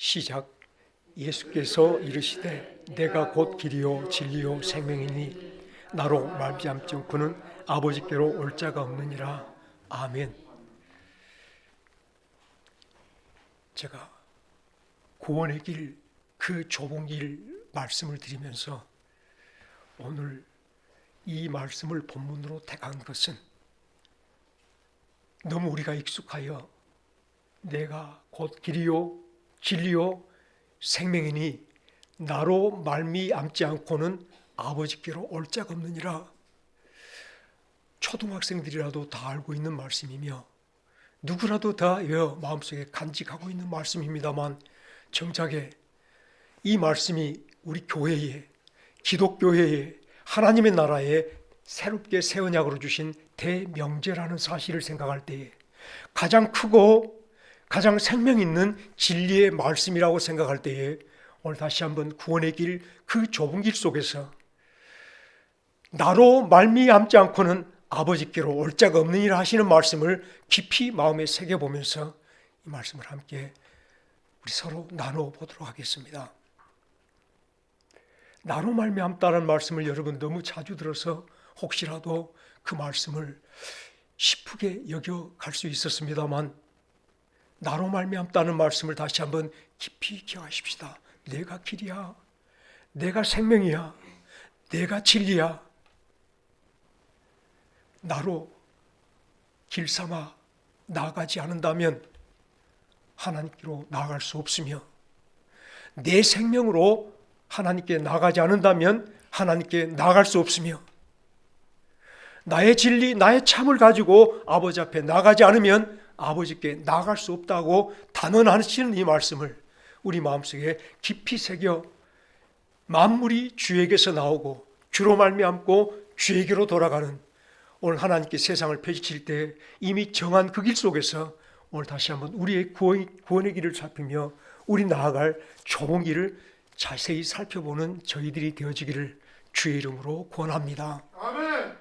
시작. 예수께서 이르시되 내가 곧 길이요 진리요 생명이니 나로 말미암지 않고는 아버지께로 올 자가 없느니라. 아멘. 제가 구원의 길, 그 좁은 길 말씀을 드리면서 오늘 이 말씀을 본문으로 택한 것은 너무 우리가 익숙하여 내가 곧 길이요 진리요 생명이니 나로 말미암지 않고는 아버지께로 올 자가 없느니라. 초등학생들이라도 다 알고 있는 말씀이며 누구라도 다 마음속에 간직하고 있는 말씀입니다만, 정작에 이 말씀이 우리 교회에, 기독교회에, 하나님의 나라에 새롭게 새 언약으로 주신 대명제라는 사실을 생각할 때에 가장 크고 가장 생명 있는 진리의 말씀이라고 생각할 때에 오늘 다시 한번 구원의 길, 그 좁은 길 속에서 나로 말미암지 않고는 아버지께로 올 자가 없느니라 하시는 말씀을 깊이 마음에 새겨보면서 이 말씀을 함께 우리 서로 나눠보도록 하겠습니다. 나로 말미암다는 말씀을 여러분 너무 자주 들어서 혹시라도 그 말씀을 싶게 여겨갈 수 있었습니다만, 나로 말미암다는 말씀을 다시 한번 깊이 기억하십시다. 내가 길이야, 내가 생명이야, 내가 진리야. 나로 길 삼아 나아가지 않는다면 하나님께로 나아갈 수 없으며, 내 생명으로 하나님께 나아가지 않는다면 하나님께 나아갈 수 없으며, 나의 진리, 나의 참을 가지고 아버지 앞에 나아가지 않으면 아버지께 나아갈 수 없다고 단언하시는 이 말씀을 우리 마음속에 깊이 새겨 만물이 주에게서 나오고 주로 말미암고 주에게로 돌아가는 오늘 하나님께 세상을 펼칠 때 이미 정한 그 길 속에서 오늘 다시 한번 우리의 구원의 길을 살피며 우리 나아갈 좁은 길을 자세히 살펴보는 저희들이 되어지기를 주의 이름으로 권합니다. 아멘.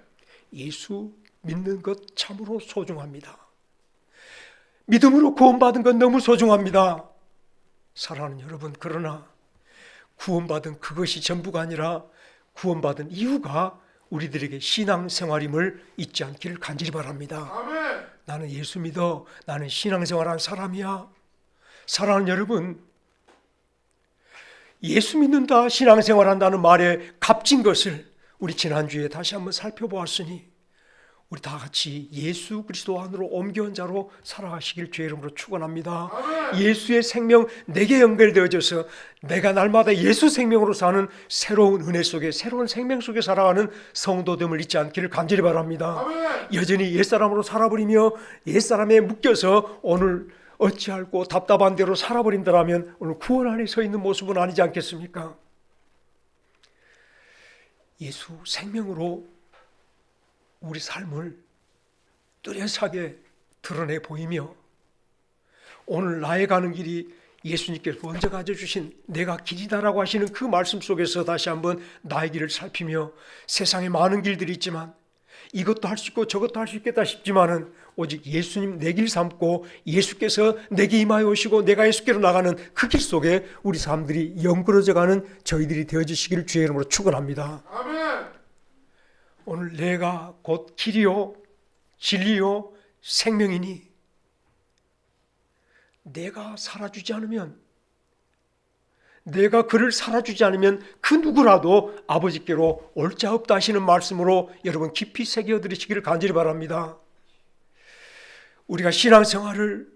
예수 믿는 것 참으로 소중합니다. 믿음으로 구원받은 건 너무 소중합니다. 사랑하는 여러분, 그러나 구원받은 그것이 전부가 아니라 구원받은 이유가 우리들에게 신앙생활임을 잊지 않기를 간절히 바랍니다. 아멘. 나는 예수 믿어, 나는 신앙생활한 사람이야. 사랑하는 여러분, 예수 믿는다, 신앙생활한다는 말에 값진 것을 우리 지난주에 다시 한번 살펴보았으니 우리 다 같이 예수 그리스도 안으로 옮겨온 자로 살아가시길 주의 이름으로 축원합니다. 아멘. 예수의 생명 내게 연결되어져서 내가 날마다 예수 생명으로 사는 새로운 은혜 속에, 새로운 생명 속에 살아가는 성도됨을 잊지 않기를 간절히 바랍니다. 아멘. 여전히 옛사람으로 살아버리며 옛사람에 묶여서 오늘 어찌할꼬 답답한 대로 살아버린다면 오늘 구원 안에 서 있는 모습은 아니지 않겠습니까? 예수 생명으로 우리 삶을 뚜렷하게 드러내 보이며 오늘 나의 가는 길이 예수님께서 먼저 가져주신 내가 길이다라고 하시는 그 말씀 속에서 다시 한번 나의 길을 살피며 세상에 많은 길들이 있지만 이것도 할 수 있고 저것도 할 수 있겠다 싶지만은 오직 예수님 내 길 삼고 예수께서 내게 임하여 오시고 내가 예수께로 나가는 그 길 속에 우리 사람들이 연그러져가는 저희들이 되어주시기를 주의 이름으로 축원합니다. 아멘. 오늘 내가 곧 길이요 진리요 생명이니 내가 살아주지 않으면, 내가 그를 살아주지 않으면 그 누구라도 아버지께로 올 자 없다 하시는 말씀으로 여러분 깊이 새겨드리시기를 간절히 바랍니다. 우리가 신앙생활을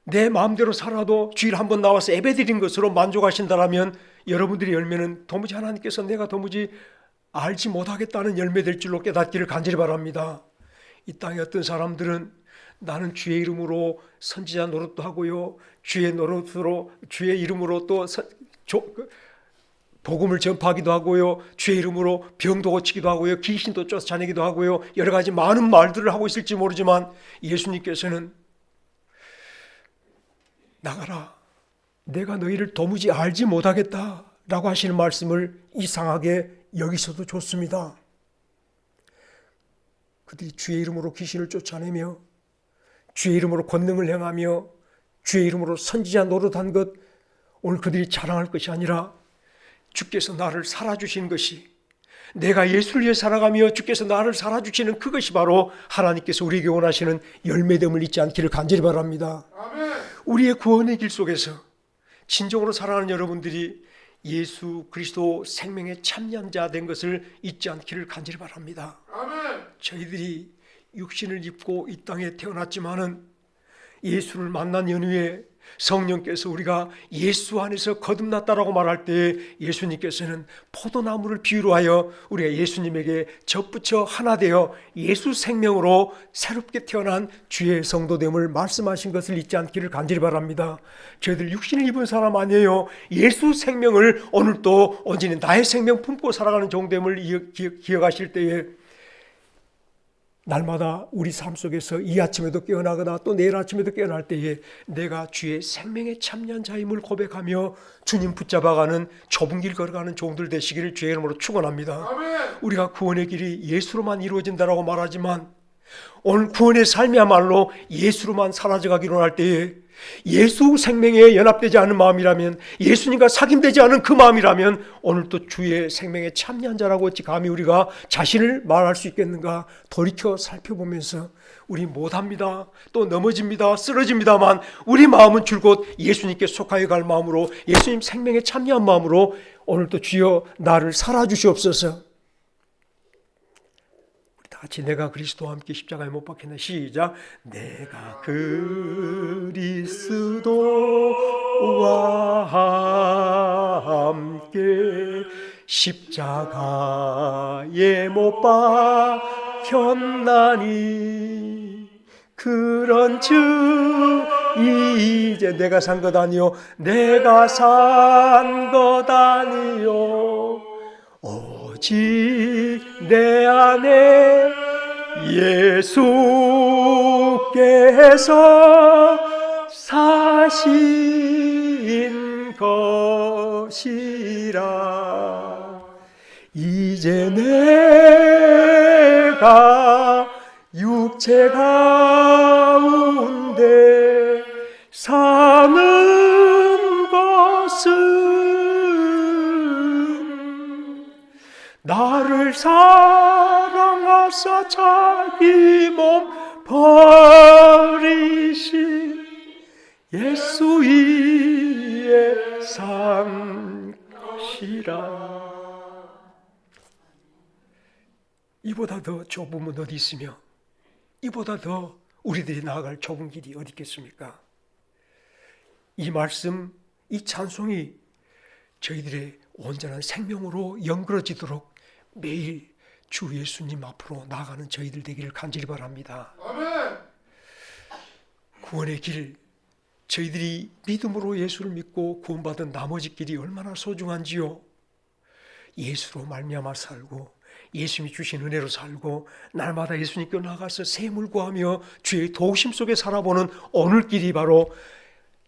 내 마음대로 살아도 주일 한번 나와서 예배드린 것으로 만족하신다면 여러분들의 열매는 도무지 하나님께서 내가 도무지 알지 못하겠다는 열매 될 줄로 깨닫기를 간절히 바랍니다. 이 땅에 어떤 사람들은 나는 주의 이름으로 선지자 노릇도 하고요, 주의 노릇으로 주의 이름으로 또 복음을 전파하기도 하고요, 주의 이름으로 병도 고치기도 하고요, 귀신도 쫓아내기도 하고요, 여러 가지 많은 말들을 하고 있을지 모르지만 예수님께서는 나가라, 내가 너희를 도무지 알지 못하겠다라고 하시는 말씀을 이상하게 여기서도 좋습니다. 그들이 주의 이름으로 귀신을 쫓아내며 주의 이름으로 권능을 행하며 주의 이름으로 선지자 노릇한 것, 오늘 그들이 자랑할 것이 아니라 주께서 나를 살아주신 것이, 내가 예수를 위해 살아가며 주께서 나를 살아주시는 그것이 바로 하나님께서 우리에게 원하시는 열매됨을 잊지 않기를 간절히 바랍니다. 아멘. 우리의 구원의 길 속에서 진정으로 사랑하는 여러분들이 예수 그리스도 생명의 참여자 된 것을 잊지 않기를 간절히 바랍니다. 아멘. 저희들이 육신을 입고 이 땅에 태어났지만은 예수를 만난 연후에 성령께서 우리가 예수 안에서 거듭났다라고 말할 때 예수님께서는 포도나무를 비유로 하여 우리가 예수님에게 접붙여 하나 되어 예수 생명으로 새롭게 태어난 주의 성도됨을 말씀하신 것을 잊지 않기를 간절히 바랍니다. 저희들 육신을 입은 사람 아니에요. 예수 생명을 오늘도 온전히 나의 생명 품고 살아가는 종됨을 기억하실 때에 날마다 우리 삶 속에서 이 아침에도 깨어나거나 또 내일 아침에도 깨어날 때에 내가 주의 생명에 참여한 자임을 고백하며 주님 붙잡아가는 좁은 길 걸어가는 종들 되시기를 주의 이름으로 축원합니다. 아멘. 우리가 구원의 길이 예수로만 이루어진다라고 말하지만 오늘 구원의 삶이야말로 예수로만 사라져가기로 할 때에 예수 생명에 연합되지 않은 마음이라면, 예수님과 사귐되지 않은 그 마음이라면 오늘도 주의 생명에 참여한 자라고 어찌 감히 우리가 자신을 말할 수 있겠는가 돌이켜 살펴보면서 우리 못합니다, 또 넘어집니다, 쓰러집니다만 우리 마음은 줄곧 예수님께 속하여 갈 마음으로, 예수님 생명에 참여한 마음으로 오늘도 주여 나를 살아주시옵소서. 같이 내가 그리스도와 함께 십자가에 못 박혔네. 시작. 내가 그리스도와 함께 십자가에 못 박혔나니 그런즉 이제 내가 산 것 아니요 내가 산 것 아니요 오직 내 안에 예수께서 사신 것이라. 이제 내가 육체 가운데 사는 것은 나를 사랑하사 자기 몸 버리신 예수 위에 산 것이라. 이보다 더 좁음은 어디 있으며 이보다 더 우리들이 나아갈 좁은 길이 어디 있겠습니까? 이 말씀, 이 찬송이 저희들의 온전한 생명으로 연그러지도록 매일 주 예수님 앞으로 나아가는 저희들 되기를 간절히 바랍니다. 아멘. 구원의 길, 저희들이 믿음으로 예수를 믿고 구원받은 나머지 길이 얼마나 소중한지요. 예수로 말미암아 살고 예수님이 주신 은혜로 살고 날마다 예수님께 나가서 샘을 구하며 주의 도우심 속에 살아보는 오늘 길이 바로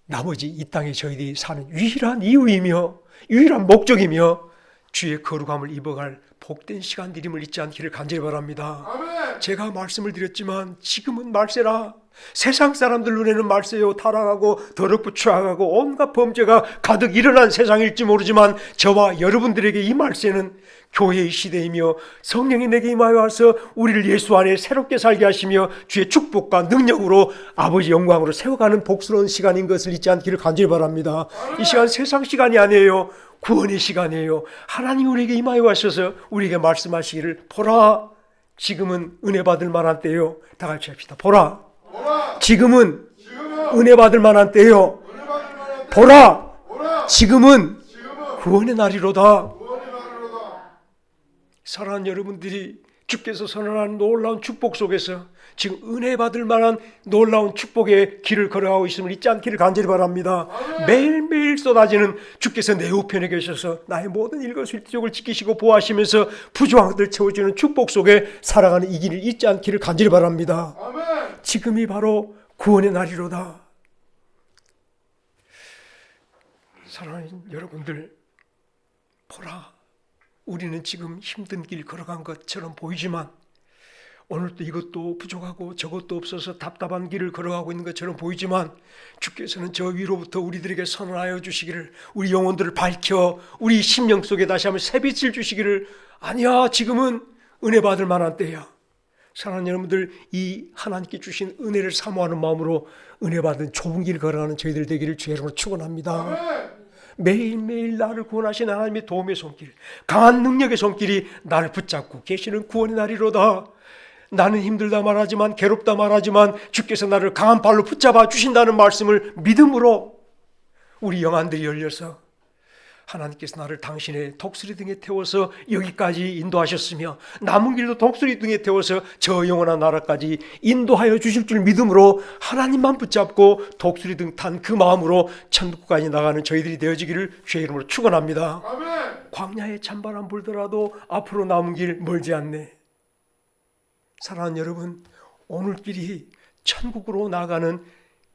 나머지 이 땅에 저희들이 사는 유일한 이유이며 유일한 목적이며 주의 거룩함을 입어갈 복된 시간들임을 잊지 않기를 간절히 바랍니다. 아멘. 제가 말씀을 드렸지만 지금은 말세라. 세상 사람들 눈에는 말세요, 타락하고 더럽고 추악하고 온갖 범죄가 가득 일어난 세상일지 모르지만 저와 여러분들에게 이 말세는 교회의 시대이며 성령이 내게 임하여 와서 우리를 예수 안에 새롭게 살게 하시며 주의 축복과 능력으로 아버지 영광으로 세워가는 복스러운 시간인 것을 잊지 않기를 간절히 바랍니다. 이 시간 세상 시간이 아니에요. 구원의 시간이에요. 하나님 우리에게 임하여 와셔서 우리에게 말씀하시기를 보라, 지금은 은혜 받을 만한 때요. 다 같이 합시다. 보라, 지금은 은혜 받을 만한 때요. 보라, 지금은 구원의 날이로다. 사랑하는 여러분들이 주께서 선언한 놀라운 축복 속에서 지금 은혜 받을 만한 놀라운 축복의 길을 걸어가고 있음을 잊지 않기를 간절히 바랍니다. 매일매일 쏟아지는 주께서 내 우편에 계셔서 나의 모든 일거수일투족을 지키시고 보호하시면서 부족한 것들 채워주는 축복 속에 살아가는 이 길을 잊지 않기를 간절히 바랍니다. 지금이 바로 구원의 날이로다. 사랑하는 여러분들, 보라, 우리는 지금 힘든 길 걸어간 것처럼 보이지만 오늘도 이것도 부족하고 저것도 없어서 답답한 길을 걸어가고 있는 것처럼 보이지만 주께서는 저 위로부터 우리들에게 선언하여 주시기를, 우리 영혼들을 밝혀 우리 심령 속에 다시 한번 새빛을 주시기를, 아니야, 지금은 은혜 받을 만한 때야. 사랑하는 여러분들, 이 하나님께 주신 은혜를 사모하는 마음으로 은혜 받은 좁은 길을 걸어가는 저희들 되기를 주의 이름으로 축원합니다. 매일매일 나를 구원하신 하나님의 도움의 손길, 강한 능력의 손길이 나를 붙잡고 계시는 구원의 날이로다. 나는 힘들다 말하지만, 괴롭다 말하지만 주께서 나를 강한 발로 붙잡아 주신다는 말씀을 믿음으로 우리 영안들이 열려서 하나님께서 나를 당신의 독수리 등에 태워서 여기까지 인도하셨으며 남은 길도 독수리 등에 태워서 저 영원한 나라까지 인도하여 주실 줄 믿음으로 하나님만 붙잡고 독수리 등 탄 그 마음으로 천국까지 나가는 저희들이 되어지기를 주의 이름으로 축원합니다. 아멘. 광야에 찬바람 불더라도 앞으로 남은 길 멀지 않네. 사랑하는 여러분, 오늘 길이 천국으로 나가는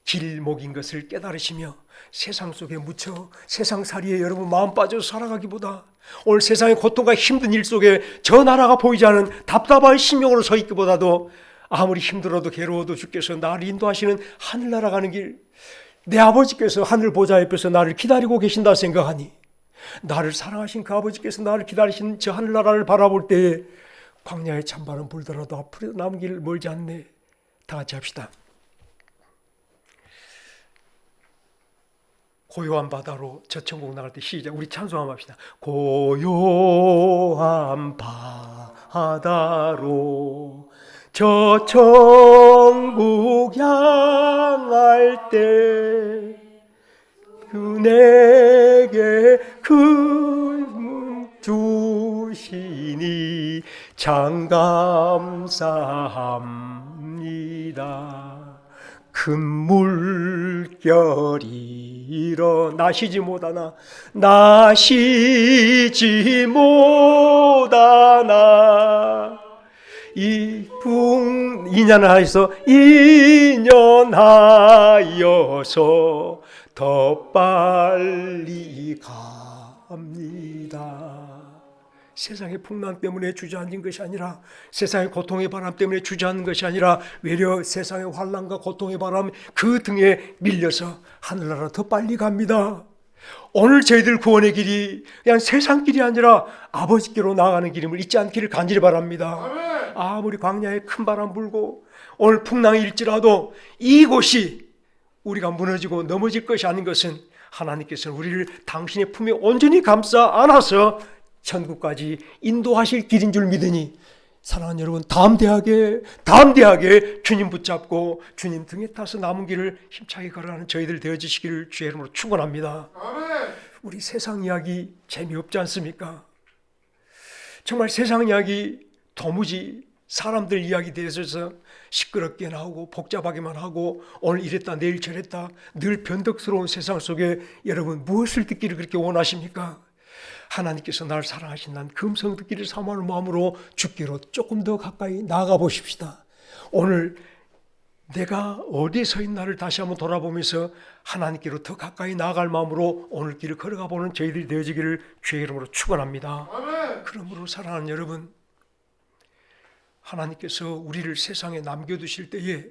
길목인 것을 깨달으시며 세상 속에 묻혀 세상살이에 여러분 마음 빠져서 살아가기보다, 오늘 세상의 고통과 힘든 일 속에 저 나라가 보이지 않은 답답한 심령으로 서 있기보다도 아무리 힘들어도 괴로워도 주께서 나를 인도하시는 하늘나라 가는 길, 내 아버지께서 하늘 보좌 옆에서 나를 기다리고 계신다 생각하니, 나를 사랑하신 그 아버지께서 나를 기다리신 저 하늘나라를 바라볼 때에 광야에 찬바람 불더라도 앞으로 남은 길 멀지 않네. 다 같이 합시다. 고요한 바다로 저 천국 나갈 때 시작. 우리 찬송 한번 합시다. 고요한 바다로 저 천국 향할 때 그 내게 큰 주시니 참 감사합니다. 큰 물결이 나시지 못하나 인연하여서 더 빨리 갑니다. 세상의 풍랑 때문에 주저앉은 것이 아니라, 세상의 고통의 바람 때문에 주저앉는 것이 아니라, 외려 세상의 환난과 고통의 바람 그 등에 밀려서 하늘나라 더 빨리 갑니다. 오늘 저희들 구원의 길이 그냥 세상 길이 아니라 아버지께로 나아가는 길임을 잊지 않기를 간절히 바랍니다. 아무리 광야에 큰 바람 불고 오늘 풍랑이 일지라도 이곳이 우리가 무너지고 넘어질 것이 아닌 것은, 하나님께서는 우리를 당신의 품에 온전히 감싸 안아서 천국까지 인도하실 길인 줄 믿으니, 사랑하는 여러분, 담대하게 주님 붙잡고 주님 등에 타서 남은 길을 힘차게 걸어가는 저희들 되어지시기를 주의 이름으로 축원합니다. 우리 세상 이야기 재미없지 않습니까? 정말 세상 이야기 도무지 사람들 이야기 대해서 시끄럽게 나오고 복잡하게만 하고 오늘 이랬다 내일 저랬다 늘 변덕스러운 세상 속에 여러분 무엇을 듣기를 그렇게 원하십니까? 하나님께서 나를 사랑하신 난 금성 듣기를 사모하는 마음으로 주께로 조금 더 가까이 나아가 보십시다. 오늘 내가 어디에 서 있나를 다시 한번 돌아보면서 하나님께로 더 가까이 나아갈 마음으로 오늘 길을 걸어가 보는 저희들이 되어지기를 주의 이름으로 축원합니다. 그러므로 사랑하는 여러분, 하나님께서 우리를 세상에 남겨두실 때에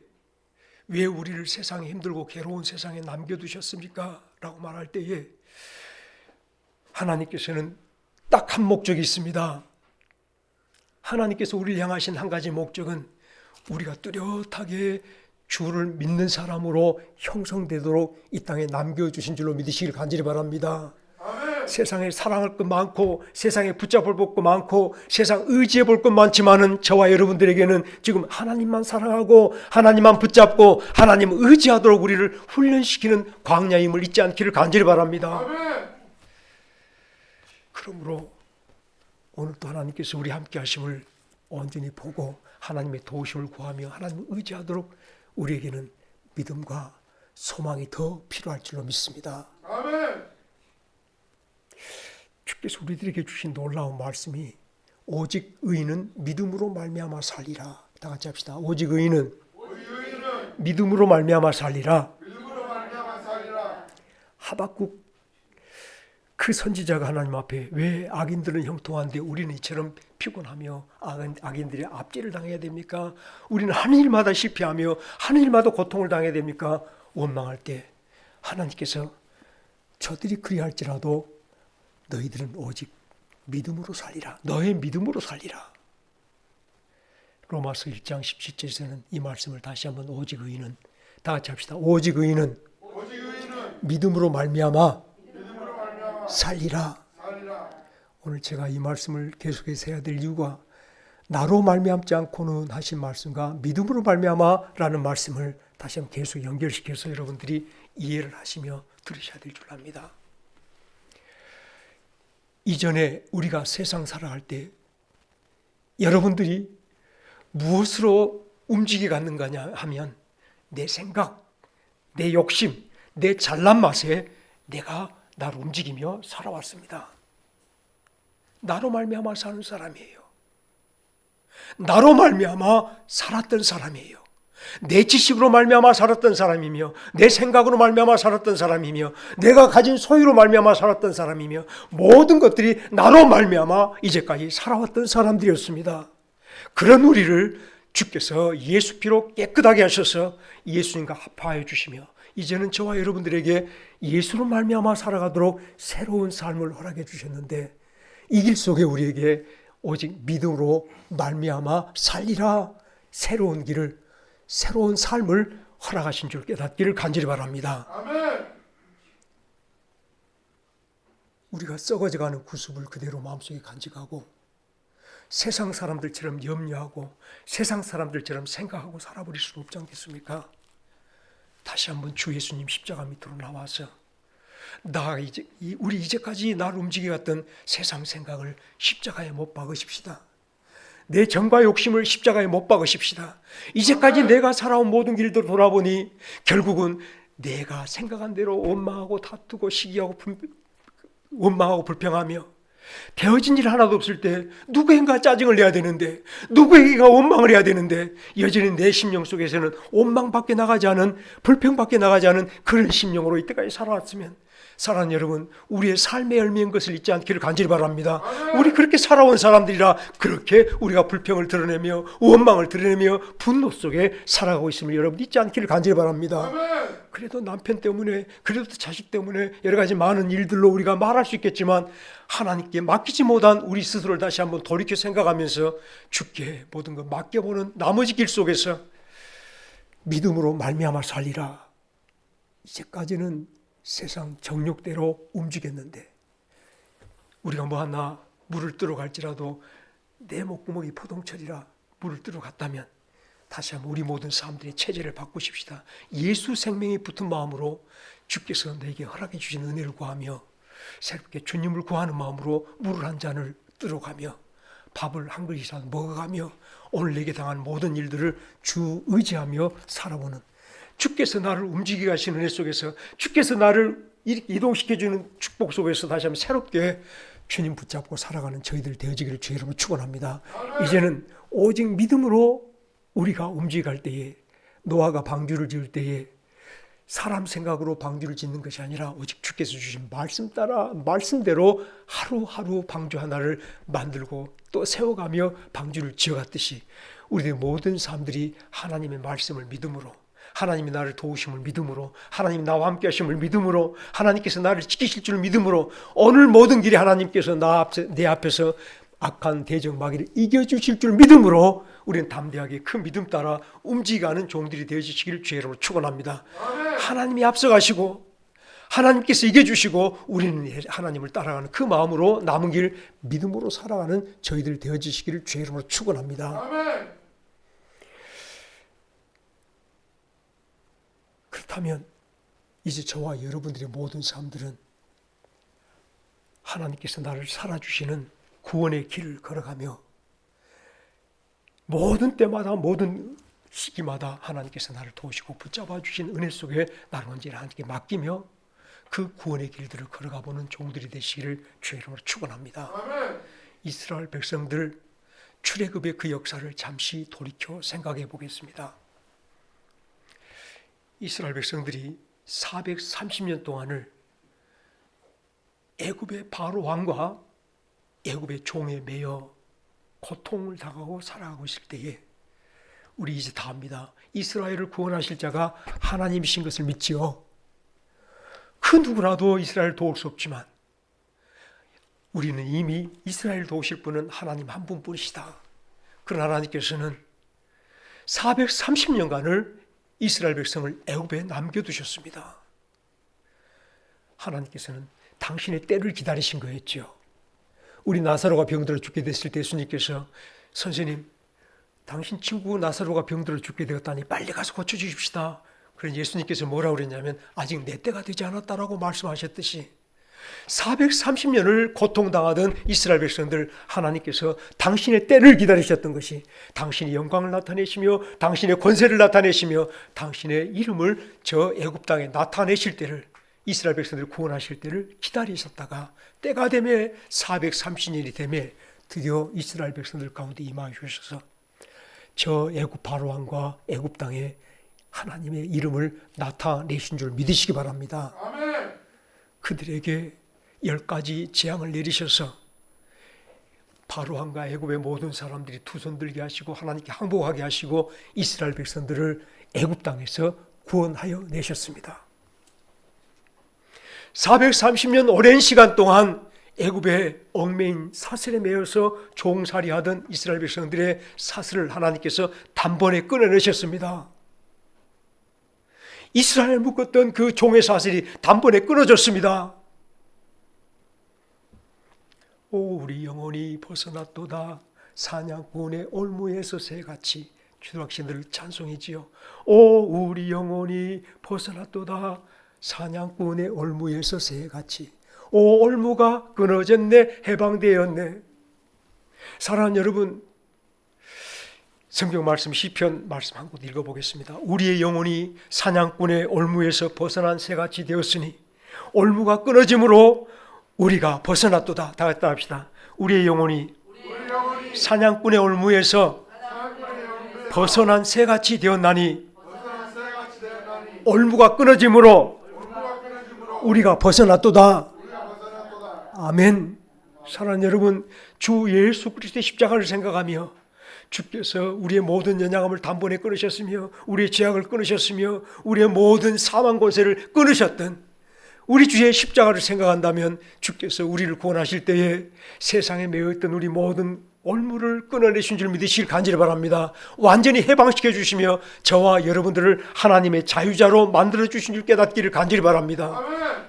왜 우리를 세상에 힘들고 괴로운 세상에 남겨두셨습니까? 라고 말할 때에 하나님께서는 딱 한 목적이 있습니다. 하나님께서 우리를 향하신 한 가지 목적은 우리가 뚜렷하게 주를 믿는 사람으로 형성되도록 이 땅에 남겨주신 줄로 믿으시길 간절히 바랍니다. 아멘. 세상에 사랑할 것 많고 세상에 붙잡을 것 많고 세상 의지해 볼 것 많지만은 저와 여러분들에게는 지금 하나님만 사랑하고 하나님만 붙잡고 하나님 의지하도록 우리를 훈련시키는 광야임을 잊지 않기를 간절히 바랍니다. 아멘. 그러므로 오늘도 하나님께서 우리 함께 하심을 온전히 보고 하나님의 도우심을 구하며 하나님을 의지하도록 우리에게는 믿음과 소망이 더 필요할 줄로 믿습니다. 아멘. 주께서 우리들에게 주신 놀라운 말씀이 오직 의인은 믿음으로 말미암아 살리라. 다 같이 합시다. 오직 의인은 믿음으로 말미암아 살리라. 하박국 그 선지자가 하나님 앞에 왜 악인들은 형통한데 우리는 이처럼 피곤하며 악인들이 압제를 당해야 됩니까? 우리는 하는 일마다 실패하며 하는 일마다 고통을 당해야 됩니까? 원망할 때 하나님께서 저들이 그리할지라도 너희들은 오직 믿음으로 살리라. 너의 믿음으로 살리라. 로마서 1장 17절에서는 이 말씀을 다시 한번 오직 의인은 다 같이 합시다. 오직 의인은 믿음으로 말미암아 살리라. 오늘 제가 이 말씀을 계속해서 해야 될 이유가 나로 말미암지 않고는 하신 말씀과 믿음으로 말미암아라는 말씀을 다시 한번 계속 연결시켜서 여러분들이 이해를 하시며 들으셔야 될 줄 압니다. 이전에 우리가 세상 살아갈 때 여러분들이 무엇으로 움직여 갔는가 하면 내 생각, 내 욕심, 내 잘난 맛에 내가 나를 움직이며 살아왔습니다. 나로 말미암아 사는 사람이에요. 나로 말미암아 살았던 사람이에요. 내 지식으로 말미암아 살았던 사람이며 내 생각으로 말미암아 살았던 사람이며 내가 가진 소유로 말미암아 살았던 사람이며 모든 것들이 나로 말미암아 이제까지 살아왔던 사람들이었습니다. 그런 우리를 주께서 예수 피로 깨끗하게 하셔서 예수님과 합하여 주시며 이제는 저와 여러분들에게 예수로 말미암아 살아가도록 새로운 삶을 허락해 주셨는데 이 길 속에 우리에게 오직 믿음으로 말미암아 살리라 새로운 길을 새로운 삶을 허락하신 줄 깨닫기를 간절히 바랍니다. 아멘. 우리가 썩어져가는 구습을 그대로 마음속에 간직하고 세상 사람들처럼 염려하고 세상 사람들처럼 생각하고 살아버릴 수 없지 않겠습니까? 다시 한번 주 예수님 십자가 밑으로 나와서 우리 이제까지 나를 움직여왔던 세상 생각을 십자가에 못 박으십시다. 내 정과 욕심을 십자가에 못 박으십시다. 이제까지 내가 살아온 모든 길들 돌아보니 결국은 내가 생각한 대로 원망하고 다투고 시기하고 원망하고 불평하며 되어진 일 하나도 없을 때 누구인가 짜증을 내야 되는데 누구에게가 원망을 해야 되는데 여전히 내 심령 속에서는 원망밖에 나가지 않은 불평밖에 나가지 않은 그런 심령으로 이때까지 살아왔으면 사랑하는 여러분 우리의 삶의 열매인 것을 잊지 않기를 간절히 바랍니다. 우리 그렇게 살아온 사람들이라 그렇게 우리가 불평을 드러내며 원망을 드러내며 분노 속에 살아가고 있음을 여러분 잊지 않기를 간절히 바랍니다. 그래도 남편 때문에 그래도 자식 때문에 여러 가지 많은 일들로 우리가 말할 수 있겠지만 하나님께 맡기지 못한 우리 스스로를 다시 한번 돌이켜 생각하면서 주께 모든 걸 맡겨보는 나머지 길 속에서 믿음으로 말미암아 살리라. 이제까지는 세상 정욕대로 움직였는데 우리가 뭐 하나 물을 뜨러 갈지라도 내 목구멍이 포동철이라 물을 뜨러 갔다면 다시 한번 우리 모든 사람들의 체제를 바꾸십시다. 예수 생명이 붙은 마음으로 주께서 내게 허락해 주신 은혜를 구하며 새롭게 주님을 구하는 마음으로 물을 한 잔을 뜨러 가며 밥을 한 그릇이라도 먹어가며 오늘 내게 당한 모든 일들을 주 의지하며 살아보는 주께서 나를 움직이게 하시는 은혜 속에서 주께서 나를 이동시켜주는 축복 속에서 다시 한번 새롭게 주님 붙잡고 살아가는 저희들 되어지기를 주의 이름으로 축원합니다. 이제는 오직 믿음으로 우리가 움직여갈 때에 노아가 방주를 지을 때에 사람 생각으로 방주를 짓는 것이 아니라 오직 주께서 주신 말씀 따라 말씀대로 하루하루 방주 하나를 만들고 또 세워가며 방주를 지어갔듯이 우리의 모든 사람들이 하나님의 말씀을 믿음으로 하나님이 나를 도우심을 믿음으로 하나님이 나와 함께 하심을 믿음으로 하나님께서 나를 지키실 줄 믿음으로 오늘 모든 길에 하나님께서 내 앞에서 악한 대적 마귀를 이겨주실 줄 믿음으로 우리는 담대하게 그 믿음 따라 움직이는 종들이 되어주시기를 주의 이름으로 축원합니다. 하나님이 앞서가시고 하나님께서 이겨주시고 우리는 하나님을 따라가는 그 마음으로 남은 길 믿음으로 살아가는 저희들 되어주시기를 주의 이름으로 축원합니다. 아멘. 그렇다면 이제 저와 여러분들의 모든 사람들은 하나님께서 나를 살아주시는 구원의 길을 걸어가며 모든 때마다 모든 시기마다 하나님께서 나를 도우시고 붙잡아 주신 은혜 속에 나를 언제나 하나님께 맡기며 그 구원의 길들을 걸어가 보는 종들이 되시기를 주의 이름으로 축원합니다. 아멘. 이스라엘 백성들 출애굽의 그 역사를 잠시 돌이켜 생각해 보겠습니다. 이스라엘 백성들이 430년 동안을 애굽의 바로 왕과 애굽의 종에 매여 고통을 당하고 살아가고 있을 때에 우리 이제 다 압니다. 이스라엘을 구원하실 자가 하나님이신 것을 믿지요. 그 누구라도 이스라엘을 도울 수 없지만 우리는 이미 이스라엘을 도우실 분은 하나님 한 분뿐이시다. 그러나 하나님께서는 430년간을 이스라엘 백성을 애굽에 남겨두셨습니다. 하나님께서는 당신의 때를 기다리신 거였죠. 우리 나사로가 병들어 죽게 됐을 때 예수님께서 선생님, 당신 친구 나사로가 병들어 죽게 되었다니 빨리 가서 고쳐주십시다. 그래서 예수님께서 뭐라고 그랬냐면 아직 내 때가 되지 않았다라고 말씀하셨듯이 430년을 고통당하던 이스라엘 백성들 하나님께서 당신의 때를 기다리셨던 것이 당신의 영광을 나타내시며 당신의 권세를 나타내시며 당신의 이름을 저 애굽 땅에 나타내실 때를 이스라엘 백성들을 구원하실 때를 기다리셨다가 때가 되매 430년이 되매 드디어 이스라엘 백성들 가운데 임하셔서 저 애굽 바로왕과 애굽 땅에 하나님의 이름을 나타내신 줄 믿으시기 바랍니다. 아멘. 그들에게 10가지 재앙을 내리셔서 바로왕과 애굽의 모든 사람들이 두 손 들게 하시고 하나님께 항복하게 하시고 이스라엘 백성들을 애굽 땅에서 구원하여 내셨습니다. 430년 오랜 시간 동안 애굽의 얽매인 사슬에 매여서 종살이하던 이스라엘 백성들의 사슬을 하나님께서 단번에 끊어내셨습니다. 이스라엘 묶었던 그 종의 사슬이 단번에 끊어졌습니다. 오 우리 영혼이 벗어났도다 사냥꾼의 올무에서 새같이 주락신들 찬송이지요. 오 우리 영혼이 벗어났도다 사냥꾼의 올무에서 새같이 오 올무가 끊어졌네 해방되었네. 사랑하는 여러분, 성경 말씀 시편 말씀 한 곳 읽어보겠습니다. 우리의 영혼이 사냥꾼의 올무에서 벗어난 새같이 되었으니 올무가 끊어짐으로 우리가 벗어났도다. 다 같이 합시다. 우리의 영혼이 사냥꾼의 올무에서 벗어난 새같이 되었나니 올무가 끊어짐으로 우리가 벗어났도다. 아멘. 사랑하는 여러분, 주 예수 그리스도의 십자가를 생각하며 주께서 우리의 모든 연약함을 단번에 끊으셨으며 우리의 죄악을 끊으셨으며 우리의 모든 사망 권세를 끊으셨던 우리 주의 십자가를 생각한다면 주께서 우리를 구원하실 때에 세상에 매여있던 우리 모든 올무를 끊어내신 줄 믿으시길 간절히 바랍니다. 완전히 해방시켜 주시며 저와 여러분들을 하나님의 자유자로 만들어 주신 줄 깨닫기를 간절히 바랍니다. 아멘.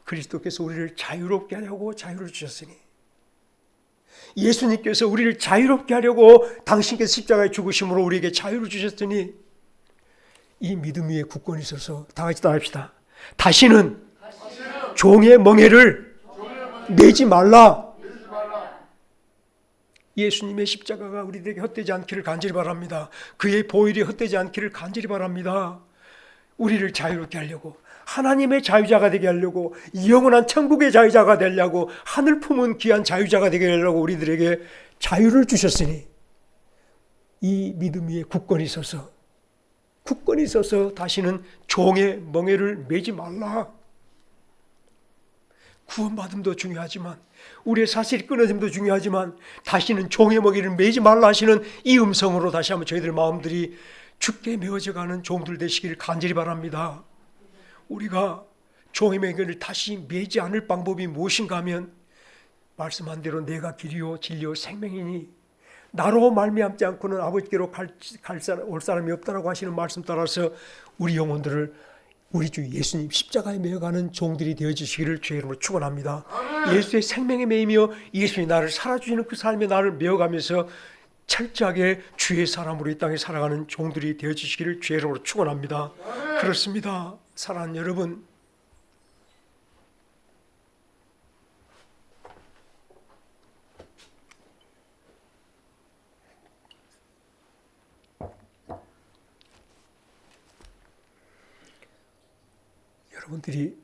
그리스도께서 우리를 자유롭게 하려고 자유를 주셨으니 예수님께서 우리를 자유롭게 하려고 당신께서 십자가에 죽으심으로 우리에게 자유를 주셨으니 이 믿음 위에 굳건히 있어서 다 같이 따라합시다. 다시는 종의 멍에를 내지 말라. 예수님의 십자가가 우리에게 헛되지 않기를 간절히 바랍니다. 그의 보혈이 헛되지 않기를 간절히 바랍니다. 우리를 자유롭게 하려고 하나님의 자유자가 되게 하려고 영원한 천국의 자유자가 되려고 하늘 품은 귀한 자유자가 되게 하려고 우리들에게 자유를 주셨으니 이 믿음 위에 굳건히 있어서 다시는 종의 멍에를 매지 말라. 구원받음도 중요하지만 우리의 사실이 끊어짐도 중요하지만 다시는 종의 멍에를 매지 말라 하시는 이 음성으로 다시 한번 저희들 마음들이 죽게 메어져가는 종들 되시기를 간절히 바랍니다. 우리가 종의 멍에를 다시 매지 않을 방법이 무엇인가 하면 말씀한 대로 내가 길이요 진리요 생명이니 나로 말미암지 않고는 아버지께로 올 사람이 없다라고 하시는 말씀 따라서 우리 영혼들을 우리 주 예수님 십자가에 매어가는 종들이 되어주시기를 주의 이름으로 축원합니다. 예수의 생명에 매이며 예수님이 나를 살아주시는 그 삶에 나를 매어가면서 철저하게 주의 사람으로 이 땅에 살아가는 종들이 되어주시기를 주의 이름으로 축원합니다. 그렇습니다. 사랑하는 여러분, 여러분들이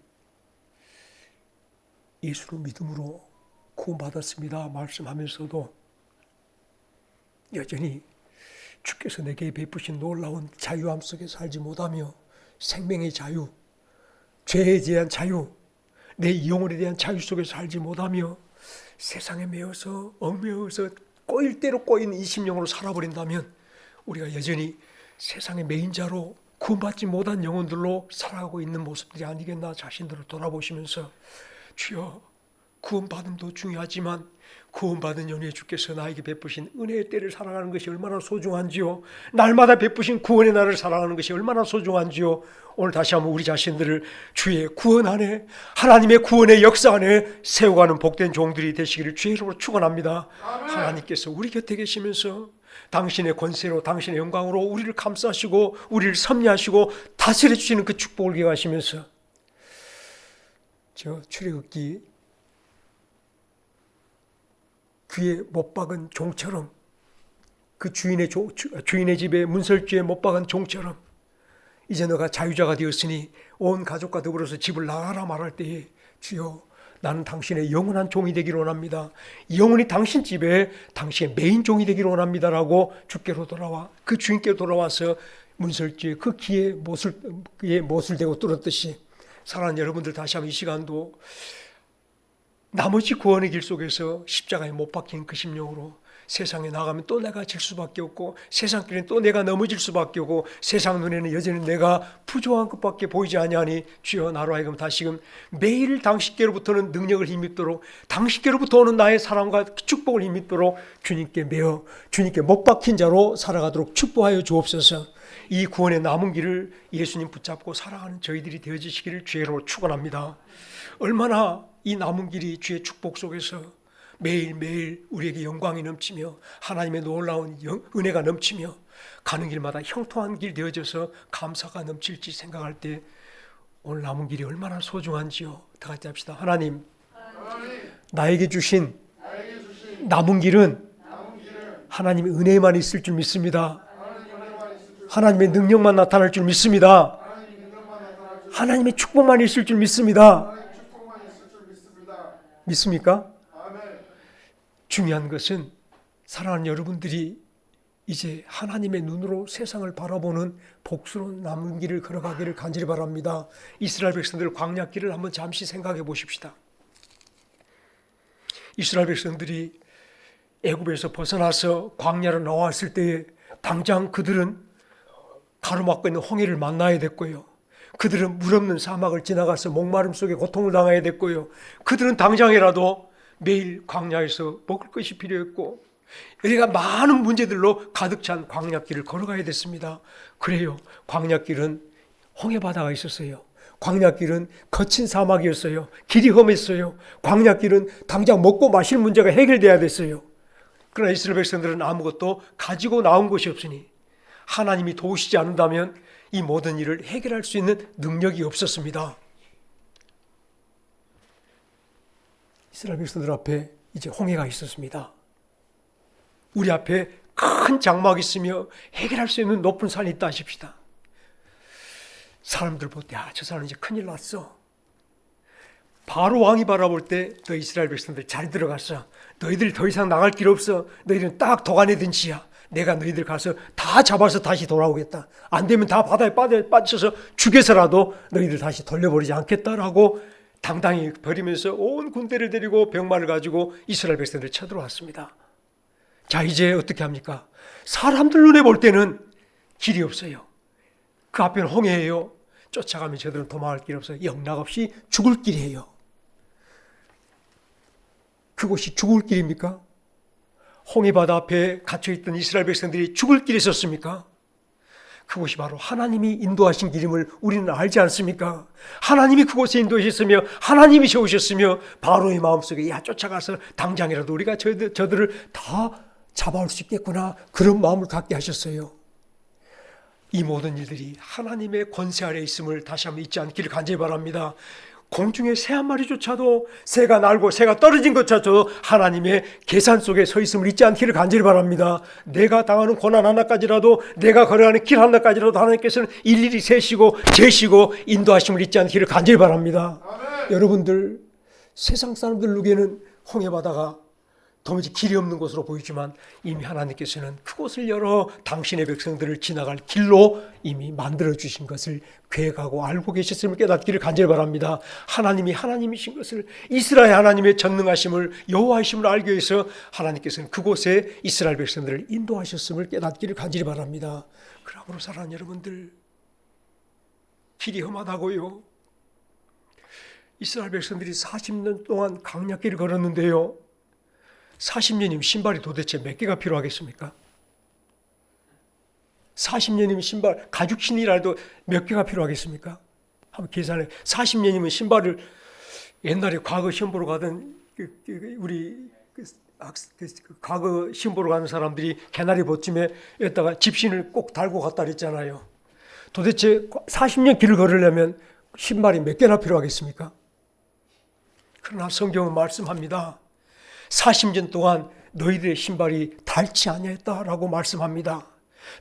예수를 믿음으로 구원받았습니다 말씀하면서도 여전히 주께서 내게 베푸신 놀라운 자유함 속에 살지 못하며 생명의 자유, 죄에 대한 자유, 내 영혼에 대한 자유 속에서 살지 못하며 세상에 매여서 얽매여서 꼬일 대로 꼬인 이심령으로 살아버린다면 우리가 여전히 세상의 매인 자로 구원받지 못한 영혼들로 살아가고 있는 모습들이 아니겠나 자신들을 돌아보시면서 주여, 구원받음도 중요하지만 구원받은 연후에 주께서 나에게 베푸신 은혜의 때를 살아가는 것이 얼마나 소중한지요, 날마다 베푸신 구원의 날을 살아가는 것이 얼마나 소중한지요. 오늘 다시 한번 우리 자신들을 주의 구원 안에, 하나님의 구원의 역사 안에 세워가는 복된 종들이 되시기를 주의 이름으로 축원합니다. 하나님께서 우리 곁에 계시면서 당신의 권세로, 당신의 영광으로 우리를 감싸시고 우리를 섭리하시고 다스려 주시는 그 축복을 기억하시면서 저 출애굽기 귀에 못 박은 종처럼, 그 주인의 집에 문설주에 못 박은 종처럼 이제 너가 자유자가 되었으니 온 가족과 더불어서 집을 나가라 말할 때에 주여, 나는 당신의 영원한 종이 되기를 원합니다. 영원히 당신 집에 당신의 메인 종이 되기를 원합니다라고 주께로 돌아와 그 주인께로 돌아와서 문설주에 그 귀에 못을 대고 뚫었듯이 사랑하는 여러분들, 다시 한번 이 시간도 나머지 구원의 길 속에서 십자가에 못 박힌 그 심령으로 세상에 나가면 또 내가 질 수밖에 없고 세상길은 또 내가 넘어질 수밖에 없고 세상 눈에는 여전히 내가 부족한 것밖에 보이지 아니하니 주여, 나로 하여금 다시금 매일 당신께로부터는 능력을 힘입도록, 당신께로부터 오는 나의 사랑과 축복을 힘입도록 주님께 매어 주님께 못 박힌 자로 살아가도록 축복하여 주옵소서. 이 구원의 남은 길을 예수님 붙잡고 살아가는 저희들이 되어지시기를 주의 이름으로 축원합니다. 얼마나 이 남은 길이 주의 축복 속에서 매일매일 우리에게 영광이 넘치며 하나님의 놀라운 은혜가 넘치며 가는 길마다 형통한 길 되어져서 감사가 넘칠지 생각할 때 오늘 남은 길이 얼마나 소중한지요. 다 같이 합시다. 하나님, 나에게 주신 남은 길은 하나님의 은혜만 있을 줄 믿습니다. 하나님의 능력만 나타날 줄 믿습니다. 하나님의 축복만 있을 줄 믿습니다. 믿습니까? 중요한 것은 사랑하는 여러분들이 이제 하나님의 눈으로 세상을 바라보는 복스러운 남은 길을 걸어가기를 간절히 바랍니다. 이스라엘 백성들 광야길을 한번 잠시 생각해 보십시다. 이스라엘 백성들이 애굽에서 벗어나서 광야로 나왔을 때에 당장 그들은 가로막고 있는 홍해를 만나야 됐고요. 그들은 물 없는 사막을 지나가서 목마름 속에 고통을 당해야 됐고요. 그들은 당장이라도 매일 광야에서 먹을 것이 필요했고 우리가 많은 문제들로 가득 찬 광야길을 걸어가야 됐습니다. 그래요, 광야길은 홍해바다가 있었어요. 광야길은 거친 사막이었어요. 길이 험했어요. 광야길은 당장 먹고 마실 문제가 해결돼야 됐어요. 그러나 이스라엘 백성들은 아무것도 가지고 나온 것이 없으니 하나님이 도우시지 않는다면 이 모든 일을 해결할 수 있는 능력이 없었습니다. 이스라엘 백성들 앞에 이제 홍해가 있었습니다. 우리 앞에 큰 장막이 있으며 해결할 수 있는 높은 산이 있다 하십시다. 사람들 볼 때 저 사람 이제 큰일 났어. 바로 왕이 바라볼 때 너 이스라엘 백성들 잘 들어갔어. 너희들 더 이상 나갈 길 없어. 너희들은 딱 도간에 든지야. 내가 너희들 가서 다 잡아서 다시 돌아오겠다. 안 되면 다 바다에 빠져서 죽여서라도 너희들 다시 돌려버리지 않겠다라고 당당히 버리면서 온 군대를 데리고 병마를 가지고 이스라엘 백성들이 쳐들어왔습니다. 자, 이제 어떻게 합니까? 사람들 눈에 볼 때는 길이 없어요. 그 앞에는 홍해예요. 쫓아가면 저들은 도망할 길 없어요. 영락없이 죽을 길이에요. 그곳이 죽을 길입니까? 홍해바다 앞에 갇혀있던 이스라엘 백성들이 죽을 길이 있었습니까? 그곳이 바로 하나님이 인도하신 길임을 우리는 알지 않습니까? 하나님이 그곳에 인도하셨으며 하나님이 세우셨으며 바로의 마음속에 쫓아가서 당장이라도 우리가 저들을 다 잡아올 수 있겠구나, 그런 마음을 갖게 하셨어요. 이 모든 일들이 하나님의 권세 아래 있음을 다시 한번 잊지 않기를 간절히 바랍니다. 공중에 새 한 마리조차도 새가 날고 새가 떨어진 것조차도 하나님의 계산 속에 서 있음을 잊지 않기를 간절히 바랍니다. 내가 당하는 고난 하나까지라도, 내가 걸어가는 길 하나까지라도 하나님께서는 일일이 세시고 재시고 인도하심을 잊지 않기를 간절히 바랍니다. 아멘. 여러분들, 세상 사람들 눈에는 홍해바다가 도무지 길이 없는 곳으로 보이지만 이미 하나님께서는 그곳을 열어 당신의 백성들을 지나갈 길로 이미 만들어 주신 것을 계획하고 알고 계셨음을 깨닫기를 간절히 바랍니다. 하나님이 하나님이신 것을, 이스라엘 하나님의 전능하심을, 여호와이심을 알기 위해서 하나님께서는 그곳에 이스라엘 백성들을 인도하셨음을 깨닫기를 간절히 바랍니다. 그러므로 사랑하는 여러분들, 길이 험하다고요. 이스라엘 백성들이 40년 동안 광야길을 걸었는데요, 40년이면 신발이 도대체 몇 개가 필요하겠습니까? 40년이면 신발, 가죽 신이라도 몇 개가 필요하겠습니까? 한번 계산해. 40년이면 신발을, 옛날에 과거 시험 보러 가던 우리 과거 시험 보러 가는 사람들이 개나리 보쯤에 여기다가 집신을 꼭 달고 갔다 그랬잖아요. 도대체 40년 길을 걸으려면 신발이 몇 개나 필요하겠습니까? 그러나 성경은 말씀합니다. 40년 동안 너희들의 신발이 닳지 아니했다라고 말씀합니다.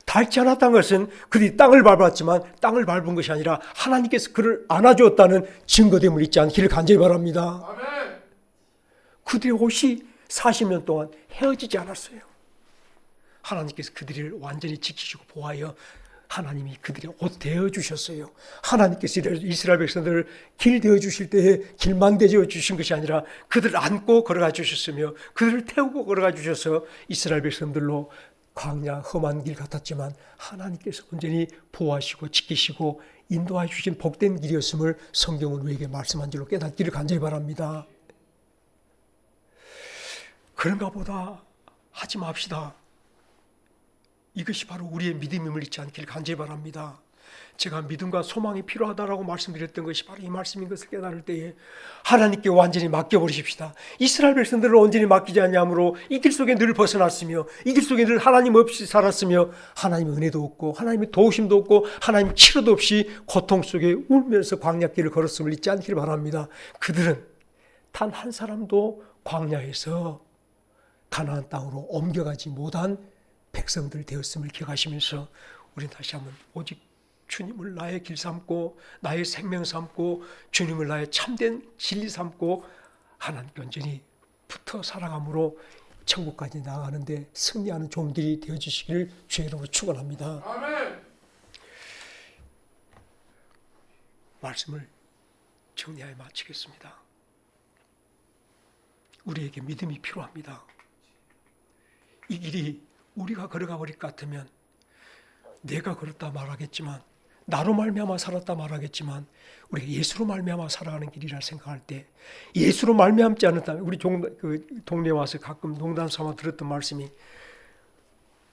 닳지 않았다는 것은 그들이 땅을 밟았지만 땅을 밟은 것이 아니라 하나님께서 그를 안아주었다는 증거됨을 잊지 않기를 간절히 바랍니다. 아멘. 그들의 옷이 40년 동안 헤어지지 않았어요. 하나님께서 그들을 완전히 지키시고 보호하여 하나님이 그들의 옷 되어주셨어요. 하나님께서 이스라엘 백성들을 길 되어주실 때에 길만 되어주신 것이 아니라 그들을 안고 걸어가 주셨으며 그들을 태우고 걸어가 주셔서 이스라엘 백성들로 광야 험한 길 같았지만 하나님께서 온전히 보호하시고 지키시고 인도해 주신 복된 길이었음을 성경은 우리에게 말씀한 줄로 깨닫기를 간절히 바랍니다. 그런가 보다 하지 맙시다. 이것이 바로 우리의 믿음임을 잊지 않기를 간절히 바랍니다. 제가 믿음과 소망이 필요하다라고 말씀드렸던 것이 바로 이 말씀인 것을 깨달을 때에 하나님께 완전히 맡겨버리십시다. 이스라엘 백성들을 온전히 맡기지 아니하므로 이 길 속에 늘 벗어났으며 이 길 속에 늘 하나님 없이 살았으며 하나님의 은혜도 없고 하나님의 도우심도 없고 하나님의 치료도 없이 고통 속에 울면서 광야길을 걸었음을 잊지 않기를 바랍니다. 그들은 단 한 사람도 광야에서 가나안 땅으로 옮겨가지 못한 백성들 되었음을 기억하시면서 우리는 다시 한번 오직 주님을 나의 길 삼고 나의 생명 삼고 주님을 나의 참된 진리 삼고 하나님께 온전히 붙어 살아감으로 천국까지 나아가는데 승리하는 종들이 되어주시기를 주의 이름으로 축원합니다. 아멘. 말씀을 정리하여 마치겠습니다. 우리에게 믿음이 필요합니다. 이 길이 우리가 걸어가 버릴 것 같으면 내가 걸었다 말하겠지만 나로 말미암아 살았다 말하겠지만 우리가 예수로 말미암아 살아가는 길이라 생각할 때 예수로 말미암지 않았다면 우리 동네에 와서 가끔 농담 삼아 들었던 말씀이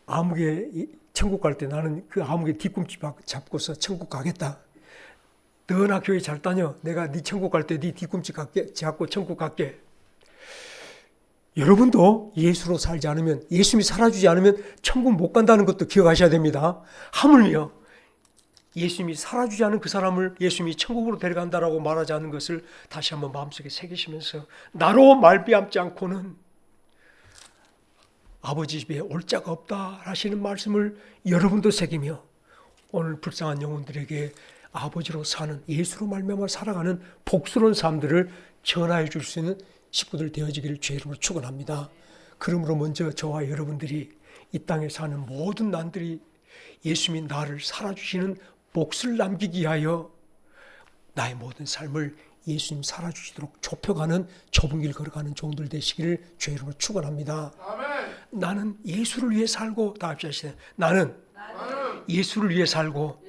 아무개 천국 갈 때 나는 그 아무개 뒤꿈치 잡고서 천국 가겠다. 너나 교회 잘 다녀. 내가 네 천국 갈 때 네 뒤꿈치 잡고 천국 갈게. 여러분도 예수로 살지 않으면 예수님이 살아주지 않으면 천국 못 간다는 것도 기억하셔야 됩니다. 하물며 예수님이 살아주지 않은 그 사람을 예수님이 천국으로 데려간다라고 말하지 않은 것을 다시 한번 마음속에 새기시면서 나로 말미암지 않고는 아버지 집에 올 자가 없다 하시는 말씀을 여러분도 새기며 오늘 불쌍한 영혼들에게 아버지로 사는 예수로 말미암아 살아가는 복스러운 삶들을 전하여 줄 수 있는 식구들 되어지기를 주의 이름으로 축원합니다. 그러므로 먼저 저와 여러분들이 이 땅에 사는 모든 난들이 예수님이 나를 살아주시는 몫을 남기기 위하여 나의 모든 삶을 예수님 살아주시도록 좁혀가는 좁은 길 걸어가는 종들 되시기를 주의 이름으로 축원합니다. 아멘. 나는 예수를 위해 살고 다 합시다. 나는 예수를 위해 살고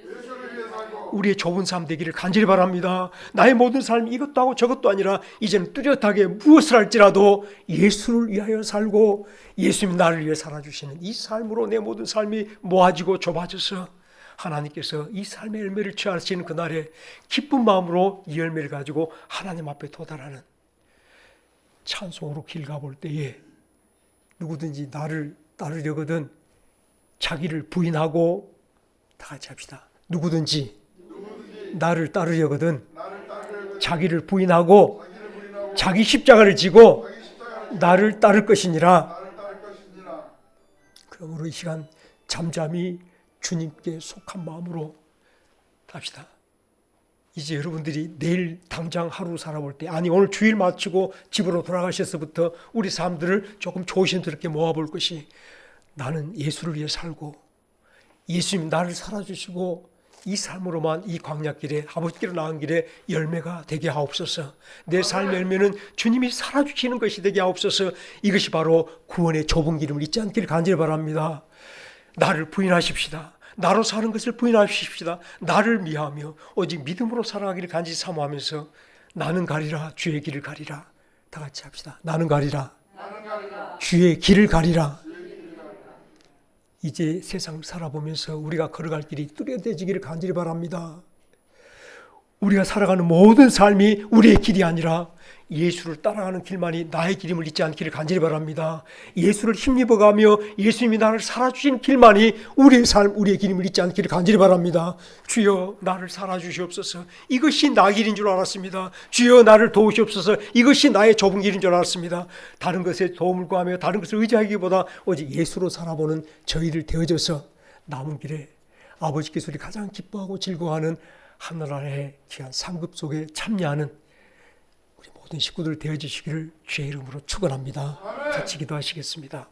우리의 좁은 삶 되기를 간절히 바랍니다. 나의 모든 삶이 이것도 하고 저것도 아니라 이제는 뚜렷하게 무엇을 할지라도 예수를 위하여 살고 예수님이 나를 위해 살아주시는 이 삶으로 내 모든 삶이 모아지고 좁아져서 하나님께서 이 삶의 열매를 취하시는 그날에 기쁜 마음으로 이 열매를 가지고 하나님 앞에 도달하는 찬송으로 길 가볼 때에 누구든지 나를 따르려거든 자기를 부인하고 다 같이 합시다. 누구든지 나를 따르려거든 자기를 부인하고 자기 십자가를 지고 나를 따를 것이니라. 그러므로 이 시간 잠잠히 주님께 속한 마음으로 합시다. 이제 여러분들이 내일 당장 하루 살아볼 때, 아니 오늘 주일 마치고 집으로 돌아가셔서부터 우리 삶들을 조금 조심스럽게 모아볼 것이, 나는 예수를 위해 살고 예수님 나를 살아주시고 이 삶으로만 이 광야길에 아버지께로 나은 길에 열매가 되게 하옵소서. 내 삶의 열매는 주님이 살아주시는 것이 되게 하옵소서. 이것이 바로 구원의 좁은 기름을 잊지 않기를 간절히 바랍니다. 나를 부인하십시다. 나로 사는 것을 부인하십시다. 나를 미하며 오직 믿음으로 살아가기를 간절히 사모하면서 나는 가리라 주의 길을 가리라. 다 같이 합시다. 나는 가리라 주의 길을 가리라. 이제 세상을 살아보면서 우리가 걸어갈 길이 뚜렷해지기를 간절히 바랍니다. 우리가 살아가는 모든 삶이 우리의 길이 아니라 예수를 따라가는 길만이 나의 길임을 잊지 않기를 간절히 바랍니다. 예수를 힘입어가며 예수님이 나를 살아주신 길만이 우리의 삶, 우리의 길임을 잊지 않기를 간절히 바랍니다. 주여 나를 살아주시옵소서. 이것이 나의 길인 줄 알았습니다. 주여 나를 도우시옵소서. 이것이 나의 좁은 길인 줄 알았습니다. 다른 것에 도움을 구하며 다른 것을 의지하기보다 오직 예수로 살아보는 저희를 되어줘서 남은 길에 아버지께서 우리 가장 기뻐하고 즐거워하는 하늘나라의 귀한 상급 속에 참여하는 우리 모든 식구들 되어주시기를 주의 이름으로 축원합니다. 같이 기도하시겠습니다.